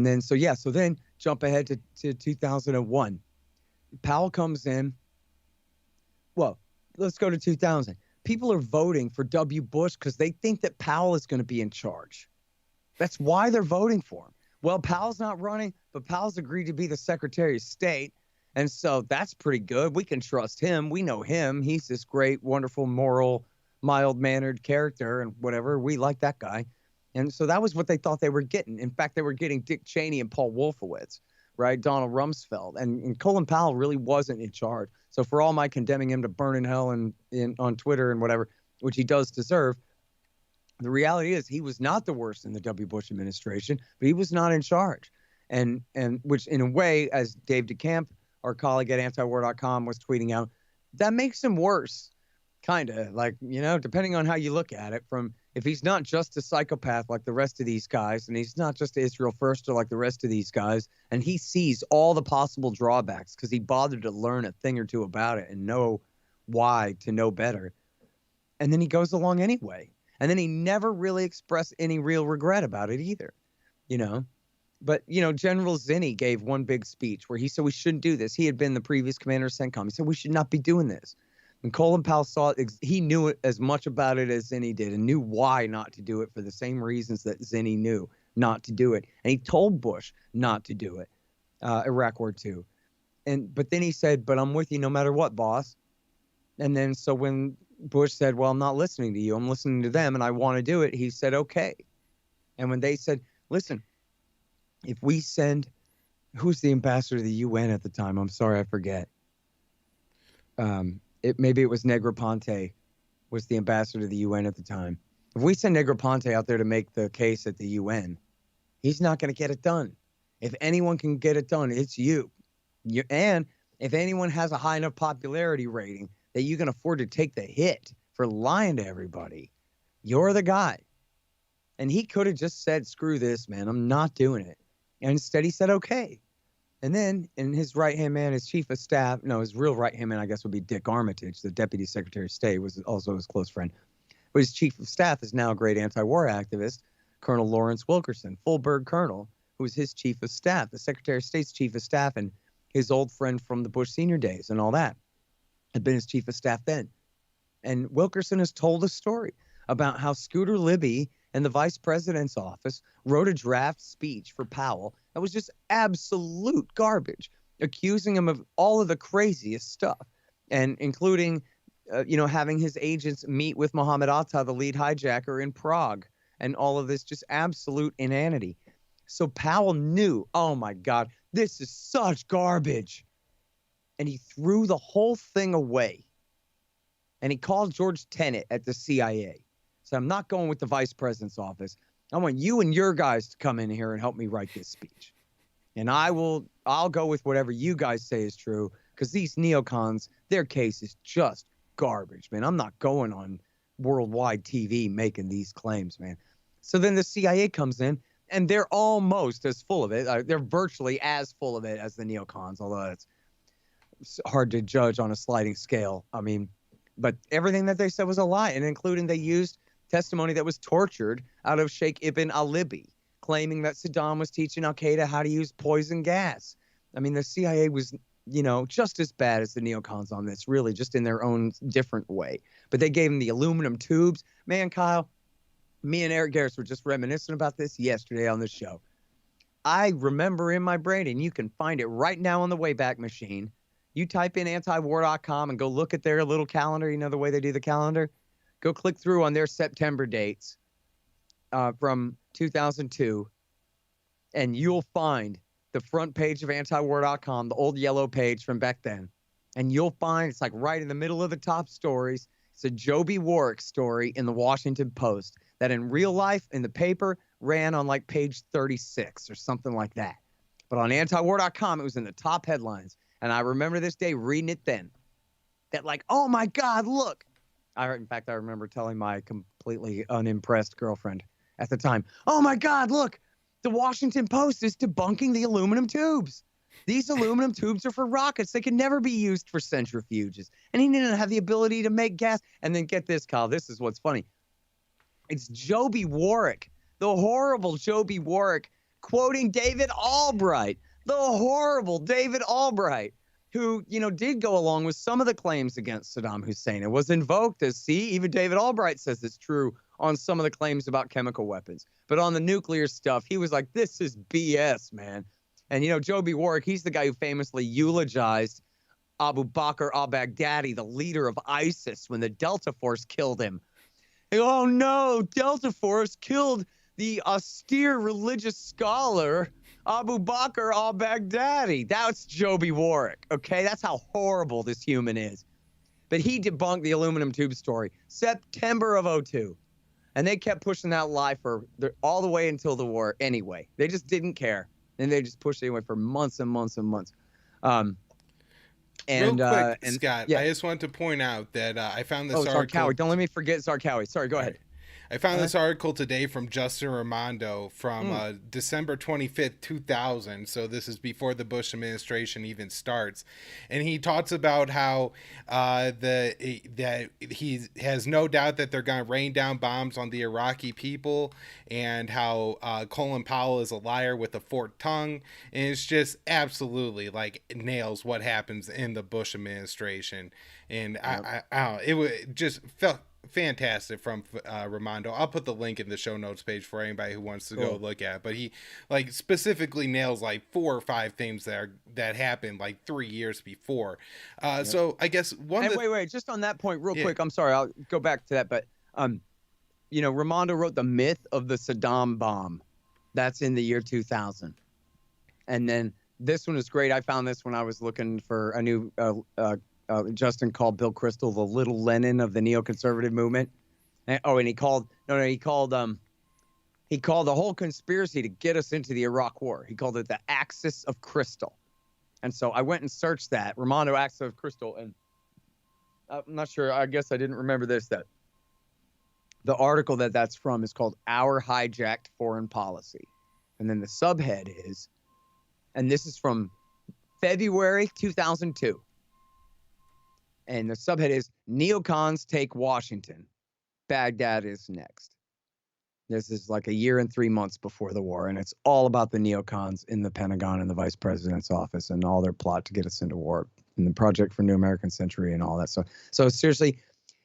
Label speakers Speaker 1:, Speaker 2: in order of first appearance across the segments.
Speaker 1: And then, so then jump ahead to 2001. Powell comes in. Well, let's go to 2000. People are voting for W. Bush because they think that Powell is going to be in charge. That's why they're voting for him. Well, Powell's not running, but Powell's agreed to be the Secretary of State. And so that's pretty good. We can trust him. We know him. He's this great, wonderful, moral, mild-mannered character and whatever. We like that guy. And so that was what they thought they were getting. In fact, they were getting Dick Cheney and Paul Wolfowitz, right? Donald Rumsfeld. And Colin Powell really wasn't in charge. So for all my condemning him to burn in hell and on Twitter and whatever, which he does deserve, the reality is he was not the worst in the W. Bush administration, but he was not in charge. And which in a way, as Dave DeCamp, our colleague at antiwar.com, was tweeting out, that makes him worse. Kind of like, depending on how you look at it, from if he's not just a psychopath like the rest of these guys, and he's not just Israel first or like the rest of these guys, and he sees all the possible drawbacks because he bothered to learn a thing or two about it and know why to know better. And then he goes along anyway. And then he never really expressed any real regret about it either, But, General Zinni gave one big speech where he said we shouldn't do this. He had been the previous commander of CENTCOM. He said we should not be doing this. And Colin Powell saw it. He knew it as much about it as Zinni did and knew why not to do it for the same reasons that Zinni knew not to do it. And he told Bush not to do it, Iraq War II. But then he said, but I'm with you no matter what, boss. And then so when Bush said, well, I'm not listening to you, I'm listening to them, and I want to do it, he said, okay. And when they said, listen, if we send, who's the ambassador to the UN at the time? I'm sorry, I forget. Maybe it was Negroponte was the ambassador to the UN at the time. If we send Negroponte out there to make the case at the UN, he's not going to get it done. If anyone can get it done, it's you. And if anyone has a high enough popularity rating that you can afford to take the hit for lying to everybody, you're the guy. And he could have just said, screw this, man, I'm not doing it. And instead he said, okay. And then, and his right-hand man, his chief of staff, his real right-hand man, I guess, would be Dick Armitage, the deputy secretary of state, was also his close friend. But his chief of staff is now a great anti-war activist, Colonel Lawrence Wilkerson, full-bird colonel, who was his chief of staff, the secretary of state's chief of staff, and his old friend from the Bush senior days and all that, had been his chief of staff then. And Wilkerson has told a story about how Scooter Libby and the vice president's office wrote a draft speech for Powell that was just absolute garbage, accusing him of all of the craziest stuff, and including, having his agents meet with Mohammed Atta, the lead hijacker, in Prague, and all of this just absolute inanity. So Powell knew, oh my God, this is such garbage. And he threw the whole thing away. And he called George Tenet at the CIA. So I'm not going with the vice president's office. I want you and your guys to come in here and help me write this speech. And I'll go with whatever you guys say is true, because these neocons, their case is just garbage, man. I'm not going on worldwide TV making these claims, man. So then the CIA comes in, and they're almost as full of it. They're virtually as full of it as the neocons, although it's hard to judge on a sliding scale. I mean, but everything that they said was a lie, and including they used testimony that was tortured out of Sheikh Ibn al-Libi, claiming that Saddam was teaching Al-Qaeda how to use poison gas. I mean, the CIA was, just as bad as the neocons on this, really, just in their own different way. But they gave them the aluminum tubes. Man, Kyle, me and Eric Garris were just reminiscing about this yesterday on the show. I remember in my brain, and you can find it right now on the Wayback Machine. You type in antiwar.com and go look at their little calendar. You know the way they do the calendar? Go click through on their September dates from 2002, and you'll find the front page of antiwar.com, the old yellow page from back then. And you'll find it's like right in the middle of the top stories. It's a Joby Warwick story in the Washington Post that in real life in the paper ran on like page 36 or something like that. But on antiwar.com, it was in the top headlines. And I remember this day reading it then. That like, oh my God, look. In fact, I remember telling my completely unimpressed girlfriend at the time, oh my God, look, the Washington Post is debunking the aluminum tubes. These aluminum tubes are for rockets. They can never be used for centrifuges. And he didn't have the ability to make gas. And then get this, Kyle, this is what's funny. It's Joby Warwick, the horrible Joby Warwick, quoting David Albright, the horrible David Albright, who, did go along with some of the claims against Saddam Hussein. It was invoked as, see, even David Albright says it's true on some of the claims about chemical weapons. But on the nuclear stuff, he was like, this is BS, man. And, Joby Warwick, he's the guy who famously eulogized Abu Bakr al-Baghdadi, the leader of ISIS, when the Delta Force killed him. Oh, no, Delta Force killed the austere religious scholar Abu Bakr al-Baghdadi. That's Joby Warwick, okay? That's how horrible this human is. But he debunked the aluminum tube story September of 2002. And they kept pushing that lie all the way until the war anyway. They just didn't care. And they just pushed it away for months and months and months.
Speaker 2: Real quick, Scott, yeah. I just want to point out that I found this article.
Speaker 1: Zarqawi. Don't let me forget Zarqawi. Sorry, go ahead.
Speaker 2: I found this article today from Justin Raimondo from December 25th, 2000. So this is before the Bush administration even starts. And he talks about how that he has no doubt that they're going to rain down bombs on the Iraqi people, and how Colin Powell is a liar with a forked tongue. And it's just absolutely like nails what happens in the Bush administration. And it just felt fantastic from Raimondo. I'll put the link in the show notes page for anybody who wants to go look at it. But he specifically nails 4 or 5 things that happened 3 years before. So I guess wait,
Speaker 1: just on that point real quick. I'm sorry, I'll go back to that. But Raimondo wrote The Myth of the Saddam Bomb. That's in the year 2000. And then this one is great. I found this when I was looking for a new Justin called Bill Kristol the little Lenin of the neoconservative movement. And he called the whole conspiracy to get us into the Iraq War. He called it the Axis of Crystal. And so I went and searched that, Raimondo Axis of Crystal, and I'm not sure, I guess I didn't remember this, that the article that's from is called Our Hijacked Foreign Policy. And then the subhead is, and this is from February 2002. And the subhead is, Neocons Take Washington. Baghdad is next. This is a year and 3 months before the war. And it's all about the neocons in the Pentagon and the vice president's office and all their plot to get us into war and the Project for New American Century and all that. So seriously,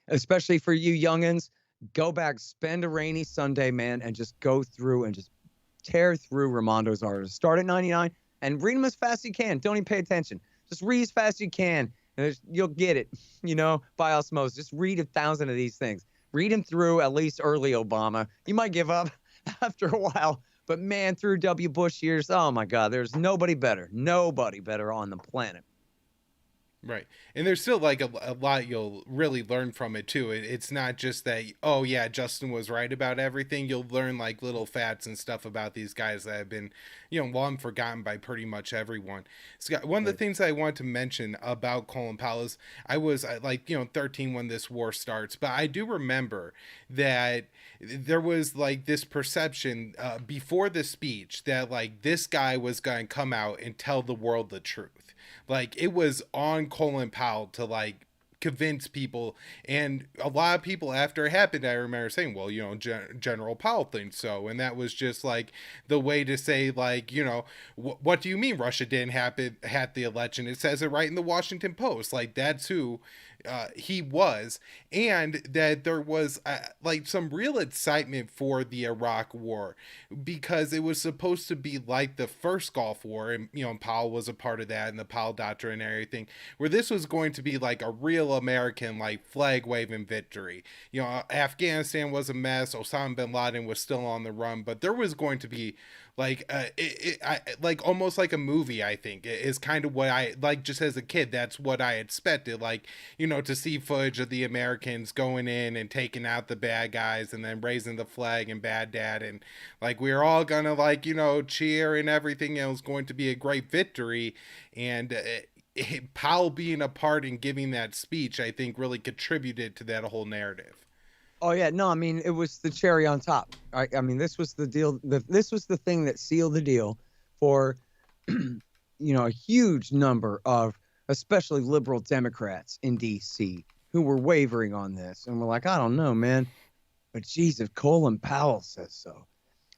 Speaker 1: especially for you youngins, go back, spend a rainy Sunday, man, and just go through and just tear through Raimondo's articles. Start at 99 and read them as fast as you can. Don't even pay attention. Just read as fast as you can. You'll get it, by osmosis. Just read 1,000 of these things. Read them through at least early Obama. You might give up after a while, but man, through W. Bush years, oh my God, there's nobody better on the planet.
Speaker 2: Right. And there's still a lot you'll really learn from it too. It's not just that, oh yeah, Justin was right about everything. You'll learn little facts and stuff about these guys that have been, long forgotten by pretty much everyone. Scott, one of the things I want to mention about Colin Powell is I was 13 when this war starts, but I do remember that there was this perception before the speech that this guy was going to come out and tell the world the truth. It was on Colin Powell to convince people, and a lot of people after it happened, I remember saying, well, General Powell thinks so, and that was just the way to say what do you mean Russia didn't have the election? It says it right in the Washington Post. That's who he was, and that there was some real excitement for the Iraq War because it was supposed to be like the first Gulf War, and Powell was a part of that, and the Powell Doctrine and everything, where this was going to be a real American flag waving victory. Afghanistan was a mess. Osama bin Laden was still on the run, but there was going to be almost like a movie. I think is kind of what I just as a kid. That's what I expected. To see footage of the Americans going in and taking out the bad guys and then raising the flag in Baghdad, and we were all gonna cheer and everything. It was going to be a great victory, and Powell being a part in giving that speech, I think, really contributed to that whole narrative.
Speaker 1: Oh yeah, no, I mean, it was the cherry on top. I mean, this was the deal. This was the thing that sealed the deal for, a huge number of, especially liberal Democrats in D.C. who were wavering on this and were like, I don't know, man, but geez, if Colin Powell says so.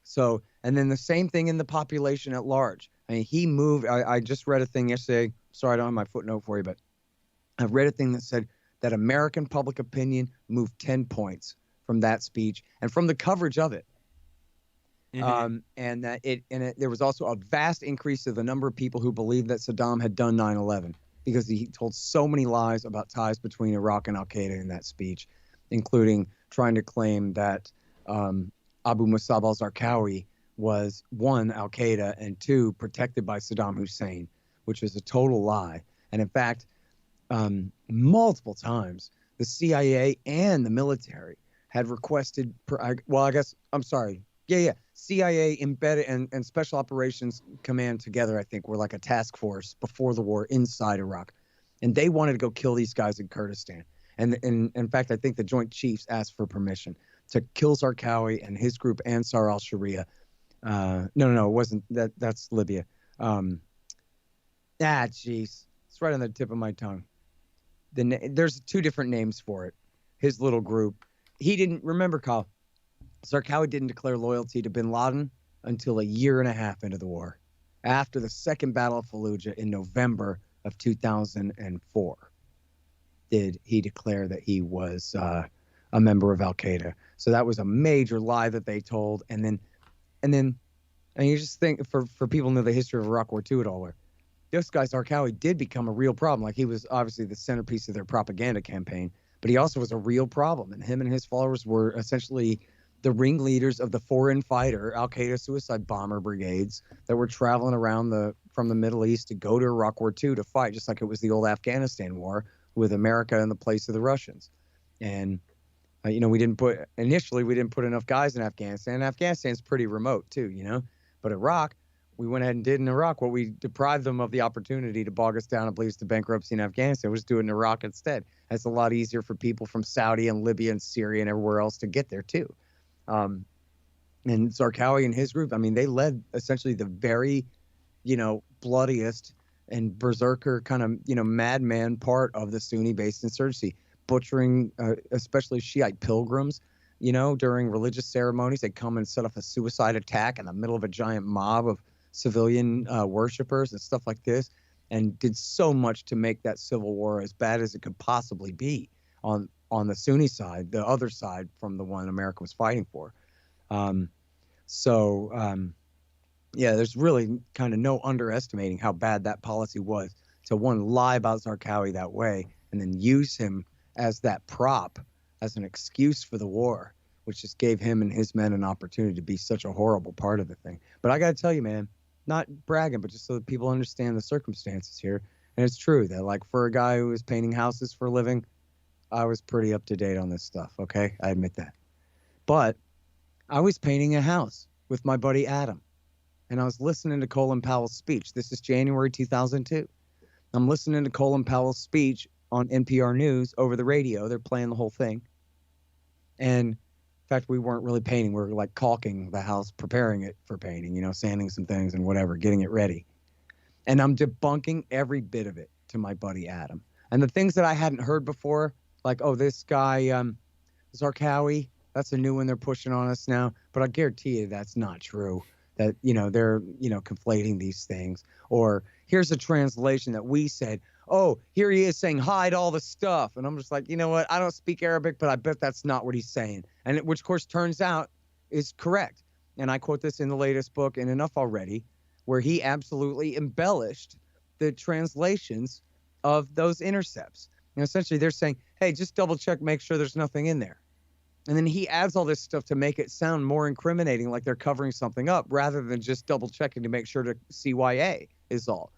Speaker 1: So, and then the same thing in the population at large. I mean, he moved. I just read a thing yesterday. Sorry, I don't have my footnote for you, but I read a thing that said that American public opinion moved 10 points from that speech and from the coverage of it. And that there was also a vast increase of the number of people who believed that Saddam had done 9/11 because he told so many lies about ties between Iraq and Al-Qaeda in that speech, including trying to claim that Abu Musab al-Zarqawi was, one, Al-Qaeda, and two, protected by Saddam Hussein, which was a total lie. And in fact, multiple times, the CIA and the military had requested, CIA embedded and Special Operations Command together, I think, were like a task force before the war inside Iraq. And they wanted to go kill these guys in Kurdistan. And in fact, I think the Joint Chiefs asked for permission to kill Zarqawi and his group Ansar al-Sharia. No, it wasn't. That's Libya. Jeez. It's right on the tip of my tongue. There's two different names for it. His little group. He didn't, remember, Kyle, Zarqawi didn't declare loyalty to bin Laden until a year and a half into the war, after the Second Battle of Fallujah in November of 2004. Did he declare that he was a member of Al-Qaeda? So that was a major lie that they told. And then you just think, for people who know the history of Iraq War II at all, where this guy Zarqawi did become a real problem. Like, he was obviously the centerpiece of their propaganda campaign, but he also was a real problem. And him and his followers were essentially the ringleaders of the foreign fighter Al-Qaeda suicide bomber brigades that were traveling around from the Middle East to go to Iraq War II to fight, just like it was the old Afghanistan war with America in the place of the Russians. And we didn't put enough guys in Afghanistan. Afghanistan's pretty remote too, but Iraq, we went ahead and did in Iraq what we deprived them of the opportunity to bog us down and bleed us to bankruptcy in Afghanistan. Was do it in Iraq instead. It's a lot easier for people from Saudi and Libya and Syria and everywhere else to get there too. And Zarqawi and his group, I mean, they led essentially the very, bloodiest and berserker kind of, madman part of the Sunni-based insurgency, butchering especially Shiite pilgrims, during religious ceremonies. They'd come and set off a suicide attack in the middle of a giant mob of civilian worshipers and stuff like this, and did so much to make that civil war as bad as it could possibly be on the Sunni side, the other side from the one America was fighting for. There's really kind of no underestimating how bad that policy was to, one, lie about Zarqawi that way and then use him as that prop, as an excuse for the war, which just gave him and his men an opportunity to be such a horrible part of the thing. But I got to tell you, man, not bragging, but just so that people understand the circumstances here. And it's true that, like, for a guy who was painting houses for a living, I was pretty up to date on this stuff, okay? I admit that. But I was painting a house with my buddy Adam, and I was listening to Colin Powell's speech. This is January 2002. I'm listening to Colin Powell's speech on NPR News over the radio. They're playing the whole thing. And in fact, we weren't really painting. We were like caulking the house, preparing it for painting, sanding some things and whatever, getting it ready. And I'm debunking every bit of it to my buddy Adam. And the things that I hadn't heard before, like, oh, this guy, Zarqawi, that's a new one they're pushing on us now. But I guarantee you that's not true. That, they're, conflating these things. Or here's a translation that we said, oh, here he is saying hide all the stuff. And I'm just like, you know what? I don't speak Arabic, but I bet that's not what he's saying. And which, of course, turns out is correct. And I quote this in the latest book, in Enough Already, where he absolutely embellished the translations of those intercepts. And essentially they're saying, hey, just double check, make sure there's nothing in there. And then he adds all this stuff to make it sound more incriminating, like they're covering something up, rather than just double checking to make sure to CYA is all,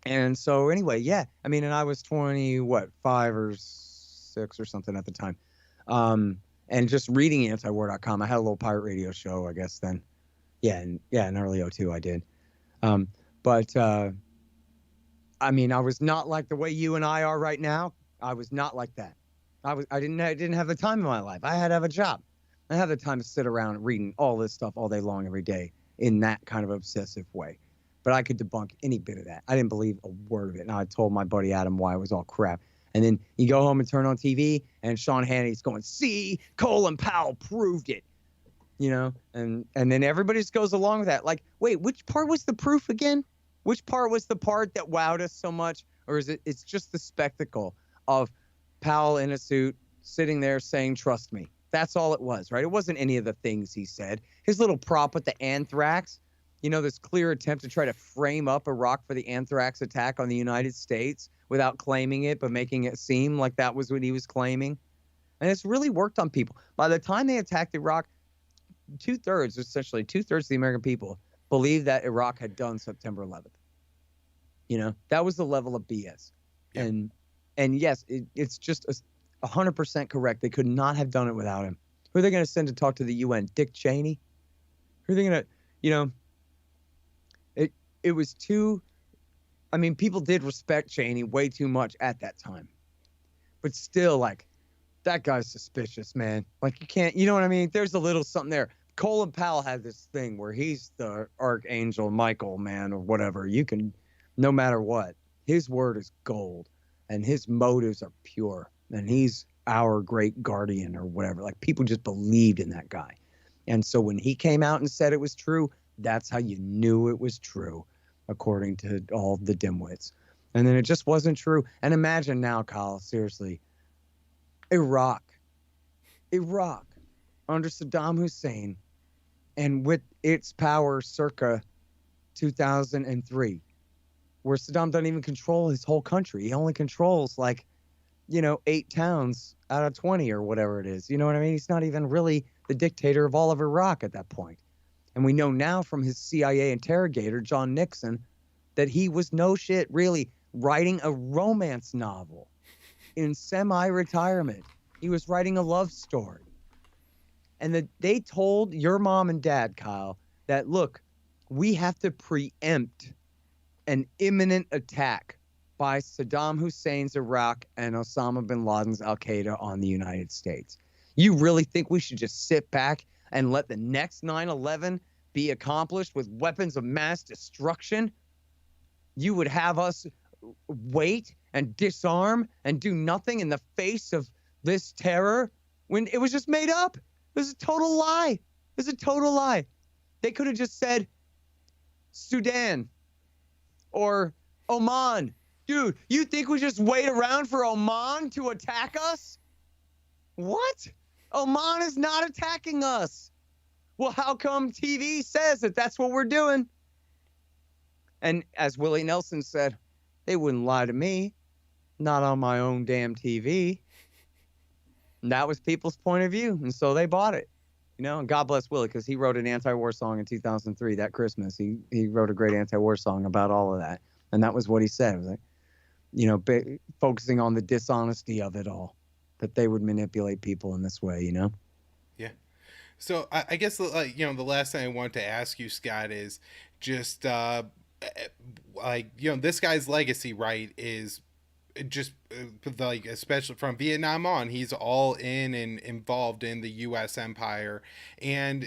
Speaker 1: And so anyway, yeah, I mean, and I was 5 or 6 or something at the time. And just reading antiwar.com, I had a little pirate radio show, I guess then. In early 2002 I did. I mean, I was not like the way you and I are right now. I was not like that. I didn't have the time in my life. I had to have a job. I had the time to sit around reading all this stuff all day long every day in that kind of obsessive way. But I could debunk any bit of that. I didn't believe a word of it. And I told my buddy Adam why it was all crap. And then you go home and turn on TV, and Sean Hannity's going, see, Colin Powell proved it. and then everybody just goes along with that. Like, wait, which part was the proof again? Which part was the part that wowed us so much? Or is it's just the spectacle of Powell in a suit sitting there saying, trust me. That's all it was, right? It wasn't any of the things he said. His little prop with the anthrax, this clear attempt to try to frame up Iraq for the anthrax attack on the United States without claiming it, but making it seem like that was what he was claiming. And it's really worked on people. By the time they attacked Iraq, essentially two-thirds of the American people believed that Iraq had done September 11th. That was the level of BS. Yep. And yes, it's just 100% correct. They could not have done it without him. Who are they going to send to talk to the UN? Dick Cheney? Who are they going to, it was too, people did respect Cheney way too much at that time. But still, like, that guy's suspicious, man. Like, you can't, you know what I mean? There's a little something there. Colin Powell had this thing where he's the Archangel Michael, man, or whatever. You can, no matter what, his word is gold and his motives are pure. And he's our great guardian or whatever. Like, people just believed in that guy. And so when he came out and said it was true, that's how you knew it was true, according to all the dimwits. And then it just wasn't true. And imagine now, Kyle, seriously, Iraq under Saddam Hussein and with its power circa 2003, where Saddam doesn't even control his whole country. He only controls 8 towns out of 20 or whatever it is. You know what I mean? He's not even really the dictator of all of Iraq at that point. And we know now from his CIA interrogator, John Nixon, that he was no shit really writing a romance novel in semi-retirement. He was writing a love story. And they told your mom and dad, Kyle, that, look, we have to preempt an imminent attack by Saddam Hussein's Iraq and Osama bin Laden's Al-Qaeda on the United States. You really think we should just sit back and let the next 9/11 be accomplished with weapons of mass destruction? You would have us wait and disarm and do nothing in the face of this terror when it was just made up? It was a total lie. It was a total lie. They could have just said Sudan or Oman. Dude, you think we just wait around for Oman to attack us? What? Oman is not attacking us. Well, how come TV says that that's what we're doing? And as Willie Nelson said, they wouldn't lie to me. Not on my own damn TV. And that was people's point of view. And so they bought it. And God bless Willie, because he wrote an anti-war song in 2003, that Christmas. He wrote a great anti-war song about all of that. And that was what he said. It was like, focusing on the dishonesty of it all, that they would manipulate people in this way,
Speaker 2: Yeah. So I guess, the last thing I want to ask you, Scott, is just, this guy's legacy, right, is just especially from Vietnam on, he's all in and involved in the U.S. empire, and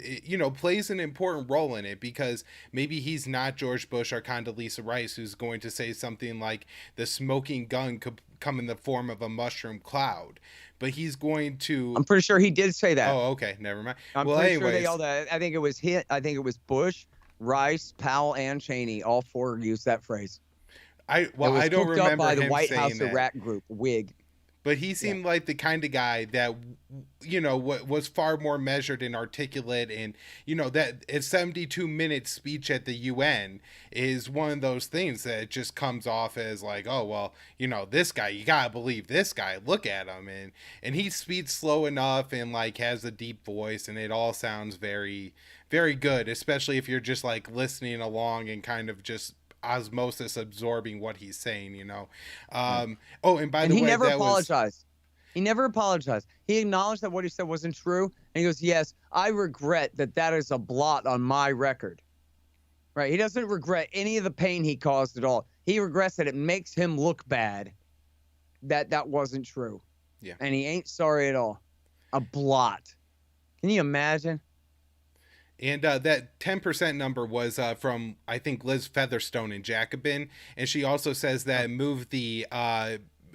Speaker 2: plays an important role in it, because maybe he's not George Bush or Condoleezza Rice, who's going to say something like the smoking gun could come in the form of a mushroom cloud, but he's going to.
Speaker 1: I'm pretty sure he did say that.
Speaker 2: Oh, okay, never mind.
Speaker 1: I'm pretty sure they all that. I think it was Bush, Rice, Powell, and Cheney. All four used that phrase.
Speaker 2: I don't remember
Speaker 1: up by the
Speaker 2: him
Speaker 1: White
Speaker 2: saying
Speaker 1: House
Speaker 2: that.
Speaker 1: Iraq group, WIG.
Speaker 2: But he seemed like the kind of guy that, was far more measured and articulate. And, that a 72-minute speech at the UN is one of those things that just comes off as like, oh, well, this guy, you got to believe this guy. Look at him. And he speaks slow enough and has a deep voice, and it all sounds very, very good, especially if you're just listening along and kind of just osmosis absorbing what he's saying. And by the way,
Speaker 1: he never apologized. He never apologized. He acknowledged that what he said wasn't true, and he goes, yes, I regret that is a blot on my record. Right? He doesn't regret any of the pain he caused at all. He regrets that it makes him look bad, that wasn't true.
Speaker 2: Yeah. And
Speaker 1: he ain't sorry at all. A blot. Can you imagine?
Speaker 2: And that 10% number was from, I think, Liz Featherstone in Jacobin. And she also says that moved the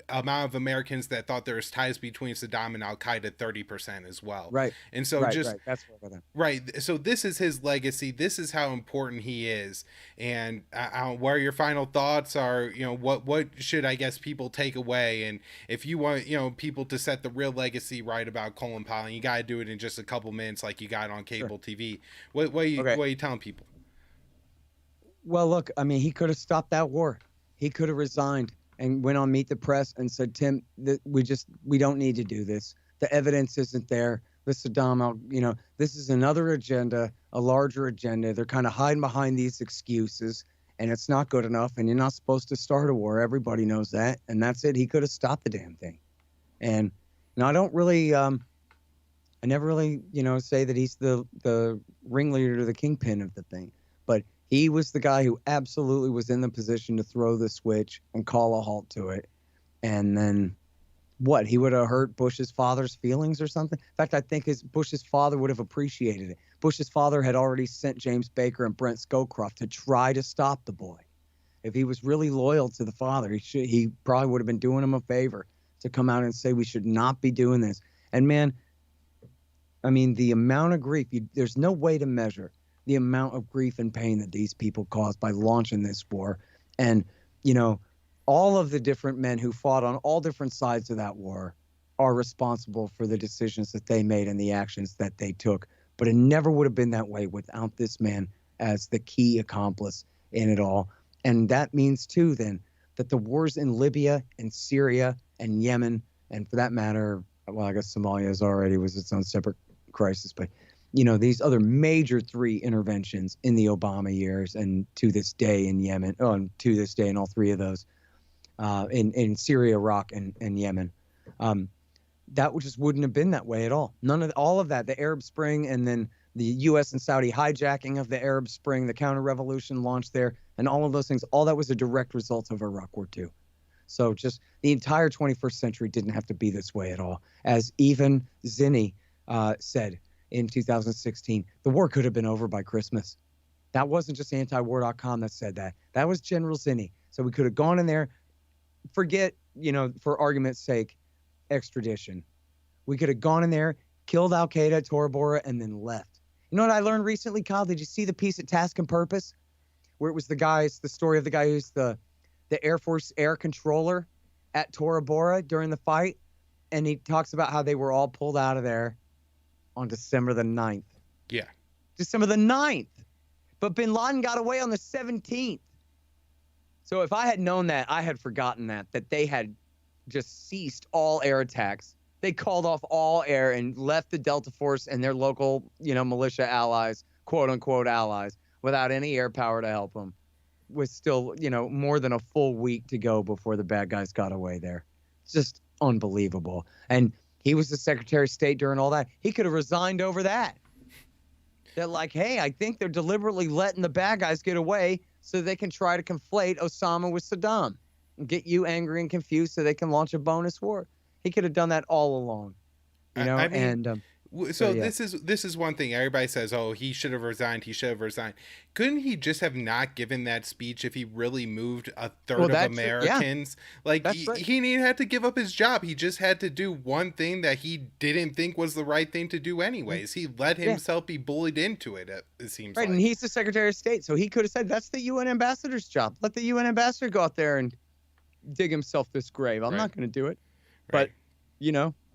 Speaker 2: amount of Americans that thought there was ties between Saddam and Al-Qaeda 30% as well.
Speaker 1: Right.
Speaker 2: And so
Speaker 1: Right. That's what I
Speaker 2: right. So this is his legacy. This is how important he is. And what are your final thoughts? Are, what should, I guess, people take away? And if you want, people to set the real legacy right about Colin Powell, you got to do it in just a couple minutes, like you got on cable TV. What are you telling people?
Speaker 1: Well, look, I mean, he could have stopped that war. He could have resigned and went on Meet the Press and said, Tim, we don't need to do this. The evidence isn't there. With Saddam, this is another agenda, a larger agenda. They're kind of hiding behind these excuses, and it's not good enough, and you're not supposed to start a war. Everybody knows that, and that's it. He could have stopped the damn thing. And I don't really, I never really, say that he's the ringleader, the kingpin of the thing. But he was the guy who absolutely was in the position to throw the switch and call a halt to it. And then what? He would have hurt Bush's father's feelings or something? In fact, I think Bush's father would have appreciated it. Bush's father had already sent James Baker and Brent Scowcroft to try to stop the boy. If he was really loyal to the father, he probably would have been doing him a favor to come out and say we should not be doing this. And man, I mean, the amount of grief, there's no way to measure the amount of grief and pain that these people caused by launching this war. And, all of the different men who fought on all different sides of that war are responsible for the decisions that they made and the actions that they took. But it never would have been that way without this man as the key accomplice in it all. And that means, too, then, that the wars in Libya and Syria and Yemen, and for that matter, well, I guess Somalia was its own separate crisis, but these other major 3 interventions in the Obama years and to this day in Yemen, and to this day in all 3 of those, in Syria, Iraq, and Yemen, that just wouldn't have been that way at all. All of that, the Arab Spring, and then the U.S. and Saudi hijacking of the Arab Spring, the counter-revolution launched there, and all of those things, all that was a direct result of Iraq War II. So just the entire 21st century didn't have to be this way at all. As even Zinni said in 2016, the war could have been over by Christmas. That wasn't just antiwar.com that said that. That was General Zinni. So we could have gone in there, forget, for argument's sake, extradition. We could have gone in there, killed Al-Qaeda at Tora Bora, and then left. You know what I learned recently, Kyle? Did you see the piece at Task and Purpose? Where it was the story of the guy who's the Air Force air controller at Tora Bora during the fight. And he talks about how they were all pulled out of there on December the 9th.
Speaker 2: Yeah.
Speaker 1: December the 9th. But bin Laden got away on the 17th. So if I had known that, I had forgotten that they had just ceased all air attacks. They called off all air and left the Delta Force and their local, militia allies, quote unquote allies, without any air power to help them. With still, more than a full week to go before the bad guys got away there. It's just unbelievable. And he was the Secretary of State during all that. He could have resigned over that. They're like, hey, I think they're deliberately letting the bad guys get away so they can try to conflate Osama with Saddam and get you angry and confused so they can launch a bonus war. He could have done that all along,
Speaker 2: I mean,
Speaker 1: and
Speaker 2: so yeah. This is one thing everybody says, oh, he should have resigned. Couldn't he just have not given that speech if he really moved a third of Americans? Yeah. Like he didn't have to give up his job. He just had to do one thing that he didn't think was the right thing to do anyways. He let himself be bullied into it, it seems
Speaker 1: right,
Speaker 2: like.
Speaker 1: And he's the Secretary of State, so he could have said, that's the UN ambassador's job. Let the UN ambassador go out there and dig himself this grave. I'm not going to do it. But,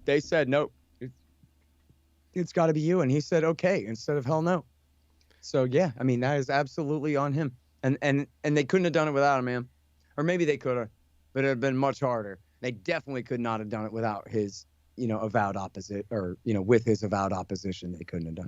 Speaker 1: they said, nope, it's got to be you. And he said, okay, instead of hell no. So, yeah, I mean, that is absolutely on him. And they couldn't have done it without him, man. Or maybe they could have, but it would have been much harder. They definitely could not have done it without his, avowed opposite, or, with his avowed opposition, they couldn't have done it.